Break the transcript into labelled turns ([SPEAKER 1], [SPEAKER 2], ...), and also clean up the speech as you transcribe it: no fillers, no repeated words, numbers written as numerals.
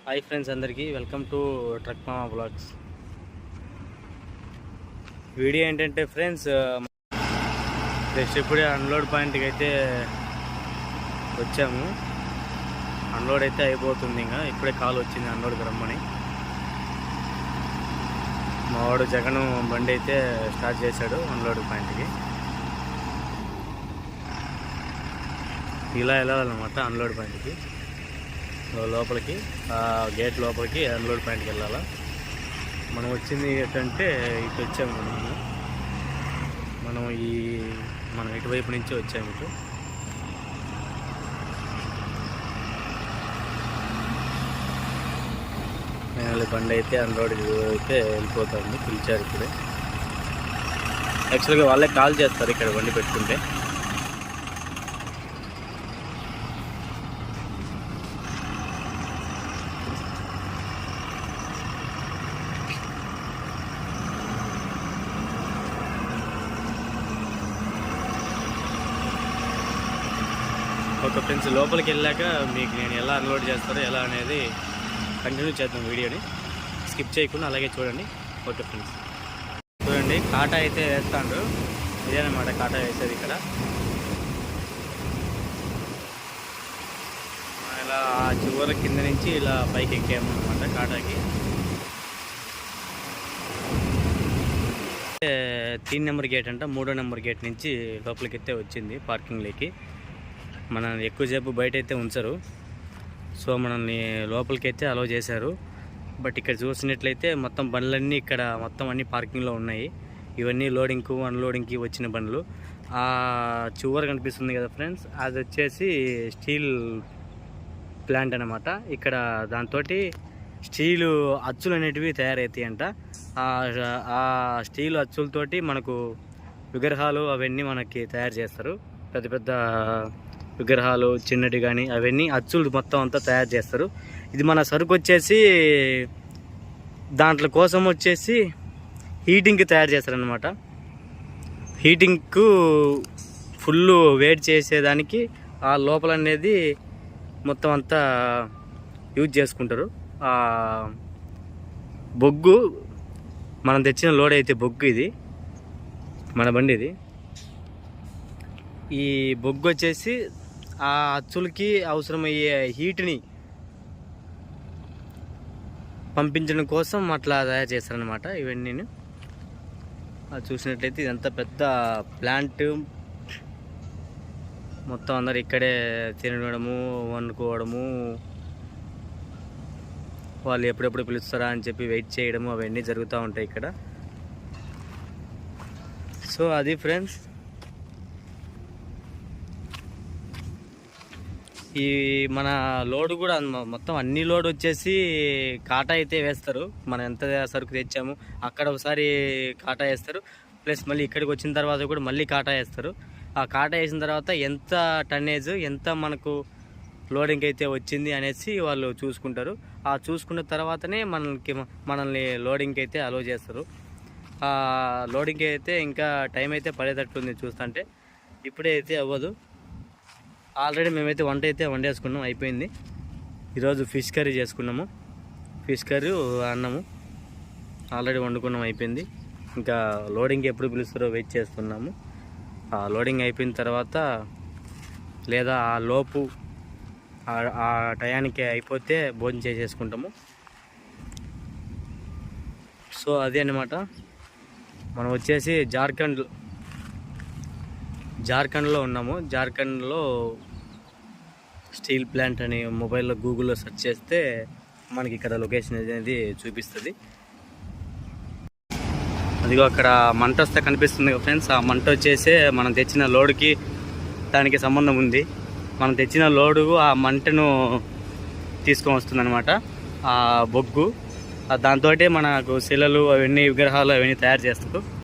[SPEAKER 1] Hi friends, అందరికీ welcome to truck మామా blogs. Video ఏంటంటే ఫ్రెండ్స్, జస్ట్ ఇప్పుడే అన్లోడ్ పాయింట్కి అయితే వచ్చాము. అన్లోడ్ అయితే అయిపోతుంది. ఇంకా ఇప్పుడే కాల్ వచ్చింది అన్లోడ్కి రమ్మని. మా వాడు జగన్ బండి అయితే స్టార్ట్ చేశాడు అన్లోడ్ పాయింట్కి. ఇలా వెళ్ళాలన్నమాట అన్లోడ్ పాయింట్కి, లోపలికి గేట్ లోపలికి అన్లోడ్ పాయింట్కి వెళ్ళాలా. మనం వచ్చింది ఏంటంటే ఇటు వచ్చాము. మనం ఇటువైపు నుంచి వచ్చాము. ఇటు బండి అయితే అన్లోడ్ అయితే వెళ్ళిపోతుంది. పిలిచారు ఇప్పుడే. యాక్చువల్గా వాళ్ళే కాల్ చేస్తారు ఇక్కడ బండి పెట్టుకుంటే. ఒక ఫ్రెండ్స్, లోపలికి వెళ్ళాక మీకు నేను ఎలా అన్లోడ్ చేస్తారో ఎలా అనేది కంటిన్యూ చేద్దాం. వీడియోని స్కిప్ చేయకుండా అలాగే చూడండి. ఓకే ఫ్రెండ్స్, చూడండి కాటా అయితే వేస్తాడు. ఇదేనమాట కాటా వేసేది ఇక్కడ. ఇలా చివరి కింద నుంచి ఇలా పైకి ఎక్కాము అనమాట కాటాకి. 3 నెంబర్ గేట్ అంట, 3వ నెంబర్ గేట్ నుంచి లోపలికి అయితే వచ్చింది పార్కింగ్లోకి. మనం ఎక్కువసేపు బయట అయితే ఉంచరు, సో మనల్ని లోపలికి అయితే అలౌ చేశారు. బట్ ఇక్కడ చూసినట్లయితే మొత్తం బండ్లన్నీ ఇక్కడ మొత్తం అన్ని పార్కింగ్లో ఉన్నాయి. ఇవన్నీ లోడింగ్కు అన్లోడింగ్కి వచ్చిన బండ్లు. ఆ చివరి కనిపిస్తుంది కదా ఫ్రెండ్స్, అది వచ్చేసి స్టీల్ ప్లాంట్ అనమాట. ఇక్కడ దాంతో స్టీలు అచ్చులు అనేటివి తయారవుతాయి అంట. ఆ స్టీల్ అచ్చులతోటి మనకు విగ్రహాలు అవన్నీ మనకి తయారు చేస్తారు. పెద్ద పెద్ద విగ్రహాలు చిన్నటి కానీ అవన్నీ అచ్చులు మొత్తం అంతా తయారు చేస్తారు. ఇది మన సరుకు వచ్చేసి దాంట్లో కోసం వచ్చేసి హీటింగ్కి తయారు చేస్తారనమాట. హీటింగ్కు ఫుల్ వేడి చేసేదానికి ఆ లోపల అనేది మొత్తం అంతా యూజ్ చేసుకుంటారు. ఆ బొగ్గు మనం తెచ్చిన లోడ్ అయితే బొగ్గు, ఇది మన బండి. ఇది ఈ బొగ్గు వచ్చేసి ఆ అచ్చులకి అవసరమయ్యే హీట్ని పంపించడం కోసం అట్లా తయారు చేస్తారనమాట. ఇవన్నీ అది చూసినట్లయితే ఇదంతా పెద్ద ప్లాంట్. మొత్తం అందరు ఇక్కడే తినడము వండుకోవడము, వాళ్ళు ఎప్పుడెప్పుడు పిలుస్తారా అని చెప్పి వెయిట్ చేయడము అవన్నీ జరుగుతూ ఉంటాయి ఇక్కడ. సో అది ఫ్రెండ్స్, ఈ మన లోడ్ కూడా మొత్తం అన్ని లోడ్ వచ్చేసి కాటా అయితే వేస్తారు. మనం ఎంత సరుకు తెచ్చాము అక్కడ ఒకసారి కాటా వేస్తారు, ప్లస్ మళ్ళీ ఇక్కడికి వచ్చిన తర్వాత కూడా మళ్ళీ కాటా వేస్తారు. ఆ కాటా వేసిన తర్వాత ఎంత టన్నేజ్, ఎంత మనకు లోడింగ్ అయితే వచ్చింది అనేసి వాళ్ళు చూసుకుంటారు. ఆ చూసుకున్న తర్వాతనే మనల్ని లోడింగ్కి అయితే అలో చేస్తారు. ఆ లోడింగ్కి అయితే ఇంకా టైం అయితే పడేటట్టుంది చూస్తుంటే. ఇప్పుడే అయితే అవ్వదు. ఆల్రెడీ మేమైతే వంట అయితే వండేసుకున్నాం, అయిపోయింది. ఈరోజు ఫిష్ కర్రీ చేసుకున్నాము. ఫిష్ కర్రీ అన్నము ఆల్రెడీ వండుకున్నాం, అయిపోయింది. ఇంకా లోడింగ్ ఎప్పుడు పిలుస్తారో వెయిట్ చేస్తున్నాము. ఆ లోడింగ్ అయిపోయిన తర్వాత లేదా ఆ లోపు ఆ టయానికి అయిపోతే భోజనం చేసేసుకుంటాము. సో అదే అన్నమాట. మనం వచ్చేసి జార్ఖండ్లో ఉన్నాము. జార్ఖండ్లో స్టీల్ ప్లాంట్ అని మొబైల్లో గూగుల్లో సెర్చ్ చేస్తే మనకి ఇక్కడ లొకేషన్ అనేది చూపిస్తుంది. అదిగో అక్కడ మంట వస్తే కనిపిస్తుంది కదా ఫ్రెండ్స్, ఆ మంట వచ్చేసి మనం తెచ్చిన లోడుకి దానికి సంబంధం ఉంది. మనం తెచ్చిన లోడు ఆ మంటను తీసుకొని వస్తుంది అనమాట, ఆ బొగ్గు. దాంతో మనకు శిలలు అవన్నీ విగ్రహాలు అవన్నీ తయారు చేస్తారు.